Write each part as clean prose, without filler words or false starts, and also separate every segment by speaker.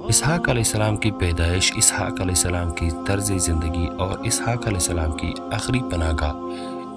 Speaker 1: اسحاق علیہ السلام کی پیدائش، اسحاق علیہ السلام کی طرز زندگی اور اسحاق علیہ السلام کی آخری پناہ گاہ،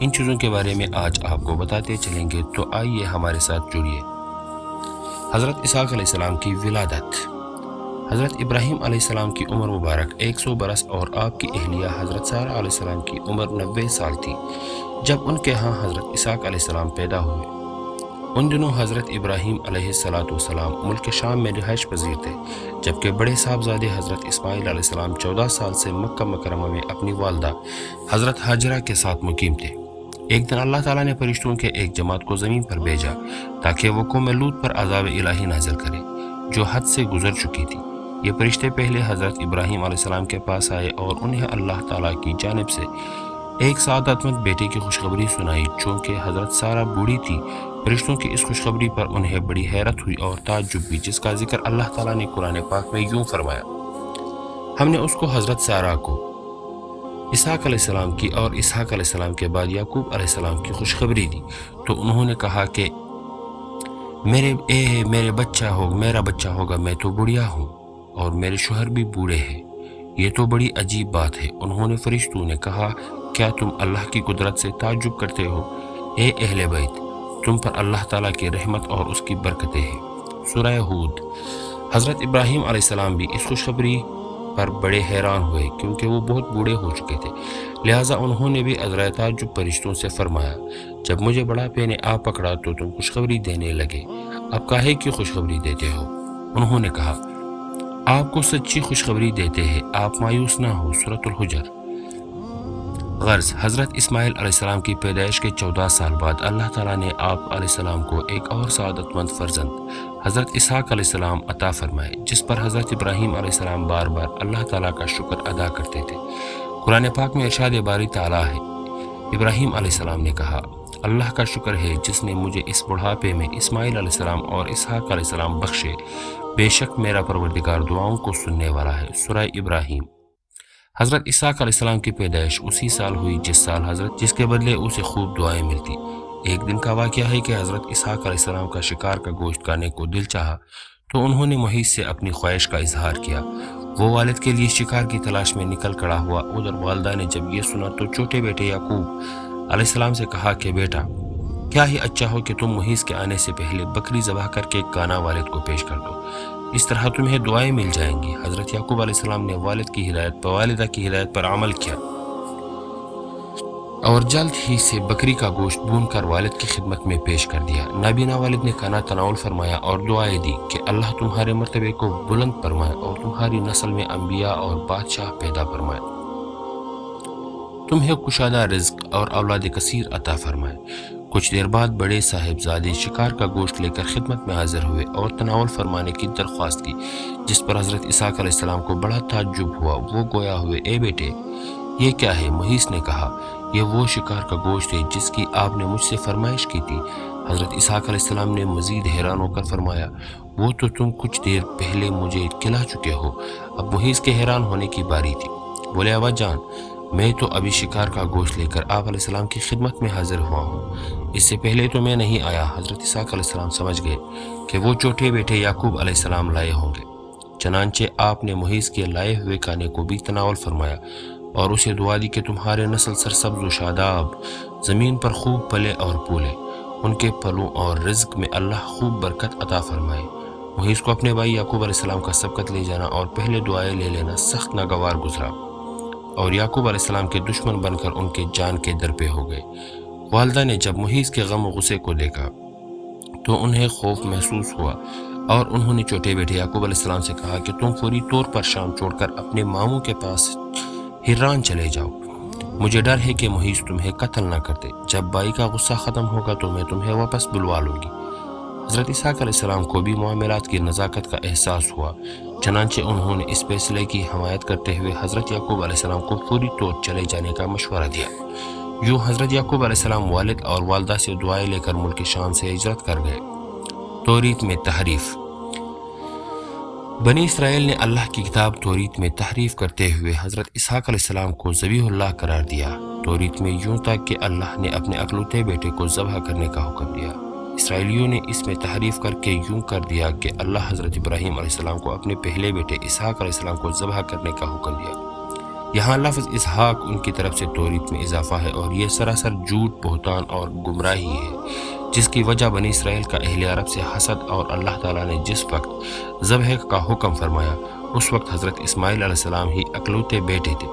Speaker 1: ان چیزوں کے بارے میں آج آپ کو بتاتے چلیں گے، تو آئیے ہمارے ساتھ جڑیے۔ حضرت اسحاق علیہ السلام کی ولادت۔ حضرت ابراہیم علیہ السلام کی عمر مبارک 100 برس اور آپ کی اہلیہ حضرت سارہ علیہ السلام کی عمر 90 سال تھی جب ان کے ہاں حضرت اسحاق علیہ السلام پیدا ہوئے۔ ان دنوں حضرت ابراہیم علیہ السلام ملک شام میں رہائش پذیر تھے، جبکہ بڑے صاحبزادے حضرت اسماعیل علیہ السلام 14 سال سے مکہ مکرمہ میں اپنی والدہ حضرت ہاجرہ کے ساتھ مقیم تھے۔ ایک دن اللہ تعالیٰ نے فرشتوں کے ایک جماعت کو زمین پر بھیجا تاکہ وہ قوم لوط پر عذاب الہی نازل کرے جو حد سے گزر چکی تھی۔ یہ فرشتے پہلے حضرت ابراہیم علیہ السلام کے پاس آئے اور انہیں اللہ تعالیٰ کی جانب سے ایک سعادت مند بیٹے کی خوشخبری سنائی۔ چونکہ حضرت سارہ بوڑھی تھی، فرشتوں کی اس خوشخبری پر انہیں بڑی حیرت ہوئی اور تعجب بھی، جس کا ذکر اللہ تعالیٰ نے قرآن پاک میں یوں فرمایا: ہم نے اس کو حضرت سارہ کو اسحاق علیہ السلام کی اور اسحاق علیہ السلام کے بعد یعقوب علیہ السلام کی خوشخبری دی، تو انہوں نے کہا کہ میرا بچہ ہوگا، میں تو بڑھیا ہوں اور میرے شوہر بھی بوڑھے ہیں، یہ تو بڑی عجیب بات ہے۔ انہوں نے فرشتوں نے کہا: کیا تم اللہ کی قدرت سے تعجب کرتے ہو؟ اے اہل بیت، تم پر اللہ تعالیٰ کی رحمت اور اس کی برکتیں ہیں۔ سورہ ہود۔ حضرت ابراہیم علیہ السلام بھی اس خوشخبری پر بڑے حیران ہوئے کیونکہ وہ بہت بوڑھے ہو چکے تھے، لہٰذا انہوں نے بھی عذرا تعجب فرشتوں سے فرمایا: جب مجھے بڑھاپے نے آ پکڑا تو تم خوشخبری دینے لگے، اب کاہے کی خوشخبری دیتے ہو؟ انہوں نے کہا: آپ کو سچی خوشخبری دیتے ہیں، آپ مایوس نہ ہو۔ سورۃ الحجر۔ غرض: حضرت اسماعیل علیہ السلام کی پیدائش کے 14 سال بعد اللہ تعالیٰ نے آپ علیہ السلام کو ایک اور سعادت مند فرزند حضرت اسحاق علیہ السلام عطا فرمائے، جس پر حضرت ابراہیم علیہ السلام بار بار اللہ تعالیٰ کا شکر ادا کرتے تھے۔ قرآن پاک میں ارشاد باری تعالیٰ ہے: ابراہیم علیہ السلام نے کہا، اللہ کا شکر ہے جس نے مجھے اس بڑھاپے میں اسماعیل علیہ السلام اور اسحاق علیہ السلام بخشے، بے شک میرا پروردگار دعاؤں کو سننے والا ہے۔ سورہ ابراہیم۔ حضرت اسحاق علیہ السلام کی پیدائش اسی سال ہوئی جس کے بدلے اسے خوب دعائیں ملتی۔ ایک دن کا واقعہ ہے کہ حضرت اسحاق علیہ السلام کا شکار کا گوشت کھانے کو دل چاہا تو انہوں نے محیط سے اپنی خواہش کا اظہار کیا۔ وہ والد کے لیے شکار کی تلاش میں نکل کھڑا ہوا۔ ادھر والدہ نے جب یہ سنا تو چھوٹے بیٹے یعقوب علیہ السلام سے کہا کہ بیٹا، کیا ہی اچھا ہو کہ تم محیط کے آنے سے پہلے بکری ذبح کر کے کانا والد کو پیش کر دو، اس طرح تمہیں دعائیں مل جائیں گی۔ حضرت یعقوب علیہ السلام نے والدہ کی ہدایت پر عمل کیا اور جلد ہی سے بکری کا گوشت بھون کر والد کی خدمت میں پیش کر دیا۔ نابینا والد نے کھانا تناول فرمایا اور دعائیں دی کہ اللہ تمہارے مرتبے کو بلند فرمائے اور تمہاری نسل میں انبیاء اور بادشاہ پیدا فرمائے، تمہیں کشادہ رزق اور اولاد کثیر عطا فرمائے۔ کچھ دیر بعد بڑے صاحبزادے شکار کا گوشت لے کر خدمت میں حاضر ہوئے اور تناول فرمانے کی درخواست کی، جس پر حضرت اسحاق علیہ السلام کو بڑا تعجب ہوا۔ وہ گویا ہوئے: اے بیٹے، یہ کیا ہے؟ محیط نے کہا: یہ وہ شکار کا گوشت ہے جس کی آپ نے مجھ سے فرمائش کی تھی۔ حضرت اسحاق علیہ السلام نے مزید حیران ہو کر فرمایا: وہ تو تم کچھ دیر پہلے مجھے کھلا چکے ہو۔ اب محیط کے حیران ہونے کی باری تھی۔ بولے: ابا جان، میں تو ابھی شکار کا گوشت لے کر آپ علیہ السلام کی خدمت میں حاضر ہوا ہوں، اس سے پہلے تو میں نہیں آیا۔ حضرت اسحاق علیہ السلام سمجھ گئے کہ وہ چھوٹے بیٹے یعقوب علیہ السلام لائے ہوں گے، چنانچہ آپ نے محیط کے لائے ہوئے کھانے کو بھی تناول فرمایا اور اسے دعا دی کہ تمہارے نسل سرسبز و شاداب زمین پر خوب پلے اور پھولے، ان کے پھلوں اور رزق میں اللہ خوب برکت عطا فرمائے۔ محیط کو اپنے بھائی یعقوب علیہ السلام کا سبقت لے جانا اور پہلے دعائیں لے لینا سخت ناگوار گزرا اور یعقوب علیہ السلام کے دشمن بن کر ان کے جان کے در پہ ہو گئے۔ والدہ نے جب محیط کے غم و غصے کو دیکھا تو انہیں خوف محسوس ہوا اور انہوں نے چھوٹے بیٹے یعقوب علیہ السلام سے کہا کہ تم فوری طور پر شام چھوڑ کر اپنے ماموں کے پاس حران چلے جاؤ، مجھے ڈر ہے کہ محیط تمہیں قتل نہ کر دے، جب بھائی کا غصہ ختم ہوگا تو میں تمہیں واپس بلوا لوں گی۔ حضرت اسحاق علیہ السلام کو بھی معاملات کی نزاکت کا احساس ہوا، چنانچہ انہوں نے اس فیصلے کی حمایت کرتے ہوئے حضرت یعقوب علیہ السلام کو فوری طور چلے جانے کا مشورہ دیا۔ یوں حضرت یعقوب علیہ السلام والد اور والدہ سے دعائیں لے کر ملک شام سے ہجرت کر گئے۔ توریت میں تحریف۔ بنی اسرائیل نے اللہ کی کتاب توریت میں تحریف کرتے ہوئے حضرت اسحاق علیہ السلام کو ذبیح اللہ قرار دیا۔ توریت میں یوں تھا کہ اللہ نے اپنے اکلوتے بیٹے کو ذبح کرنے کا حکم دیا۔ اسرائیلیوں نے اس میں تحریف کر کے یوں کر دیا کہ اللہ حضرت ابراہیم علیہ السلام کو اپنے پہلے بیٹے اسحاق علیہ السلام کو ذبح کرنے کا حکم دیا۔ یہاں لفظ اسحاق ان کی طرف سے توریت میں اضافہ ہے اور یہ سراسر جھوٹ، بہتان اور گمراہی ہے، جس کی وجہ بنی اسرائیل کا اہل عرب سے حسد اور اللہ تعالیٰ نے جس وقت ذبح کا حکم فرمایا اس وقت حضرت اسماعیل علیہ السلام ہی اکلوتے بیٹے تھے۔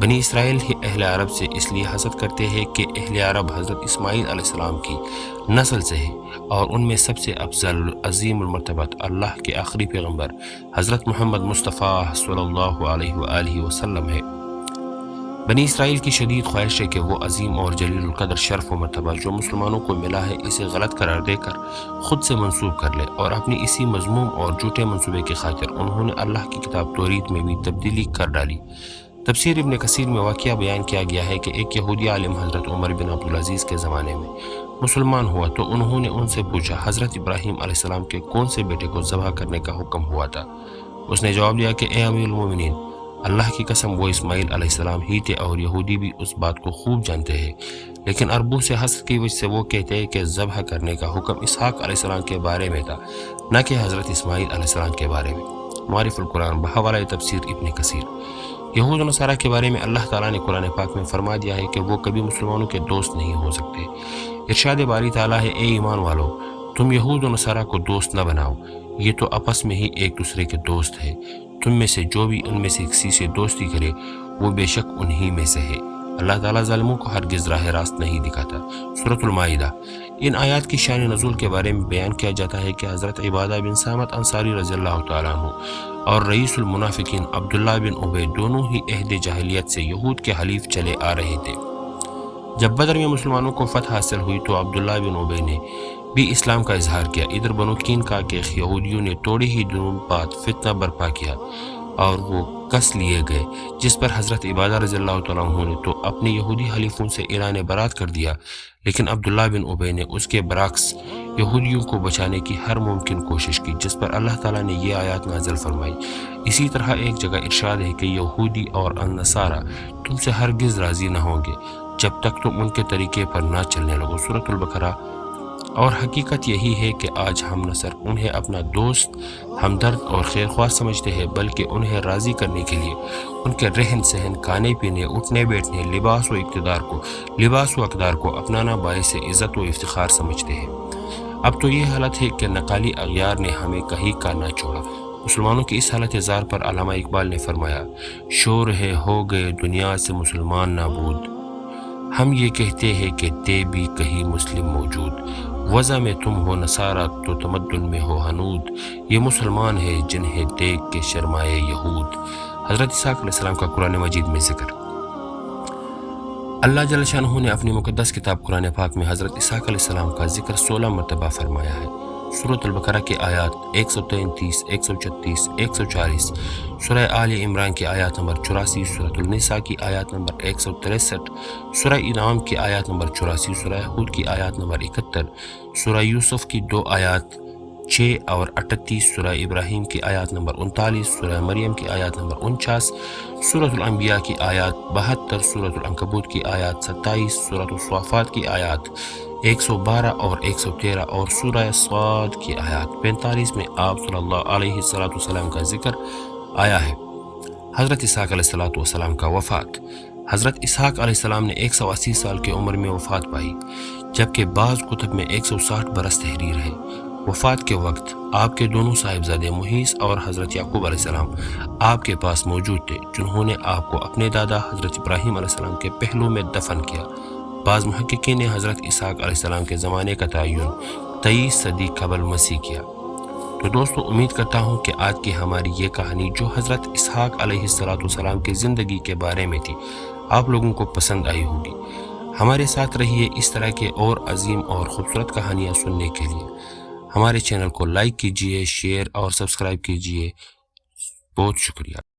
Speaker 1: بنی اسرائیل ہی اہل عرب سے اس لیے حسد کرتے ہیں کہ اہل عرب حضرت اسماعیل علیہ السلام کی نسل سے ہے اور ان میں سب سے افضل عظیم المرتبت اللہ کے آخری پیغمبر حضرت محمد مصطفیٰ صلی اللہ علیہ وآلہ وسلم ہے۔ بنی اسرائیل کی شدید خواہش ہے کہ وہ عظیم اور جلیل القدر شرف و مرتبہ جو مسلمانوں کو ملا ہے اسے غلط قرار دے کر خود سے منسوب کر لے، اور اپنی اسی مذموم اور جھوٹے منصوبے کی خاطر انہوں نے اللہ کی کتاب توریت میں بھی تبدیلی کر ڈالی۔ تفسیر ابن کثیر میں واقعہ بیان کیا گیا ہے کہ ایک یہودی عالم حضرت عمر بن عبدالعزیز کے زمانے میں مسلمان ہوا تو انہوں نے ان سے پوچھا حضرت ابراہیم علیہ السلام کے کون سے بیٹے کو ذبح کرنے کا حکم ہوا تھا؟ اس نے جواب دیا کہ اے امیر المومنین، اللہ کی قسم وہ اسماعیل علیہ السلام ہی تھے، اور یہودی بھی اس بات کو خوب جانتے ہیں، لیکن عربوں سے حسد کی وجہ سے وہ کہتے ہیں کہ ذبح کرنے کا حکم اسحاق علیہ السلام کے بارے میں تھا، نہ کہ حضرت اسماعیل علیہ السلام کے بارے میں۔ معارف القرآن بحوالہ تفسیر ابن کثیر۔ یہود و نصارہ کے بارے میں اللہ تعالیٰ نے قرآن پاک میں فرما دیا ہے کہ وہ کبھی مسلمانوں کے دوست نہیں ہو سکتے۔ ارشاد باری تعالیٰ ہے، اے ایمان والو، تم یہود و نصارہ کو دوست نہ بناؤ، یہ تو آپس میں ہی ایک دوسرے کے دوست ہے، تم میں سے جو بھی ان میں سے کسی سے دوستی کرے وہ بے شک انہی میں سے ہے۔ اللہ تعالیٰ ظالموں کو ہرگز راہ راست نہیں دکھاتا۔ سورۃ المائدہ۔ ان آیات کی شان نزول کے بارے میں بیان کیا جاتا ہے کہ حضرت عبادہ بن صامت انصاری رضی اللہ تعالیٰ عنہ اور رئیس المنافقین عبداللہ بن ابی دونوں ہی عہد جاہلیت سے یہود کے حلیف چلے آ رہے تھے۔ جب بدر میں مسلمانوں کو فتح حاصل ہوئی تو عبداللہ بن ابی نے بھی اسلام کا اظہار کیا۔ ادھر بنو کین کا کہ یہودیوں نے توڑی ہی دنوں بعد فتنہ برپا کیا اور وہ کس لیے گئے، جس پر حضرت عبادہ رضی اللہ تعالیٰ عنہ نے تو اپنے یہودی حلیفوں سے اعلان برات کر دیا، لیکن عبداللہ بن ابی نے اس کے برعکس یہودیوں کو بچانے کی ہر ممکن کوشش کی، جس پر اللہ تعالیٰ نے یہ آیات نازل فرمائی۔ اسی طرح ایک جگہ ارشاد ہے کہ یہودی اور نصارہ تم سے ہرگز راضی نہ ہوں گے جب تک تم ان کے طریقے پر نہ چلنے لگو۔ سورۃ البقرہ۔ اور حقیقت یہی ہے کہ آج ہم نہ صرف انہیں اپنا دوست، ہمدرد اور خیر خواہ سمجھتے ہیں، بلکہ انہیں راضی کرنے کے لیے ان کے رہن سہن، کھانے پینے، اٹھنے بیٹھنے، لباس و اقدار کو اپنانا باعث عزت و افتخار سمجھتے ہیں۔ اب تو یہ حالت ہے کہ نقالی اغیار نے ہمیں کہیں کا نہ چھوڑا۔ مسلمانوں کی اس حالت زار پر علامہ اقبال نے فرمایا، شور ہے ہو گئے دنیا سے مسلمان نابود، ہم یہ کہتے ہیں کہ تے بھی کہیں مسلم موجود، وضع میں تم ہو نصارہ تو تمدن میں ہو ہنود، یہ مسلمان ہے جنہیں دیکھ کے شرمائے یہود۔ حضرت اسحاق علیہ السلام کا قرآن مجید میں ذکر۔ اللہ جل شانہ نے اپنی مقدس کتاب قرآن پاک میں حضرت اسحاق علیہ السلام کا ذکر 16 مرتبہ فرمایا ہے۔ سورۃ البقرہ کی آیات 133، 136، 140، سورہ آل عمران کی آیات نمبر 84، سورۃ النساء کی آیات نمبر 163، سورہ انعام کی آیات نمبر 84، سورہ ہود کی آیات نمبر 71، سورہ یوسف کی 2 آیات 6 اور 38، سورہ ابراہیم کی آیات نمبر 39، سورہ مریم کی آیات نمبر 49، سورۃ الانبیاء کی آیات 72، سورۃ العنکبوت کی آیات 27، سورۃ الصافات کی آیات 112 اور 113 اور سورہ صاد کی آیات 45 میں آپ صلی اللہ علیہ وسلم کا ذکر آیا ہے۔ حضرت اسحاق علیہ السلام کا وفات۔ حضرت اسحاق علیہ السلام نے 180 سال کی عمر میں وفات پائی، جبکہ بعض کتب میں 160 برس تحریر ہے۔ وفات کے وقت آپ کے دونوں صاحبزادے محیص اور حضرت یعقوب علیہ السلام آپ کے پاس موجود تھے، جنہوں نے آپ کو اپنے دادا حضرت ابراہیم علیہ السلام کے پہلو میں دفن کیا۔ بعض محققین نے حضرت اسحاق علیہ السلام کے زمانے کا تعین 23 صدی قبل مسیح کیا۔ تو دوستو، امید کرتا ہوں کہ آج کی ہماری یہ کہانی جو حضرت اسحاق علیہ السلام کی زندگی کے بارے میں تھی آپ لوگوں کو پسند آئی ہوگی۔ ہمارے ساتھ رہیے اس طرح کے اور عظیم اور خوبصورت کہانیاں سننے کے لیے۔ ہمارے چینل کو لائک کیجئے، شیئر اور سبسکرائب کیجئے۔ بہت شکریہ۔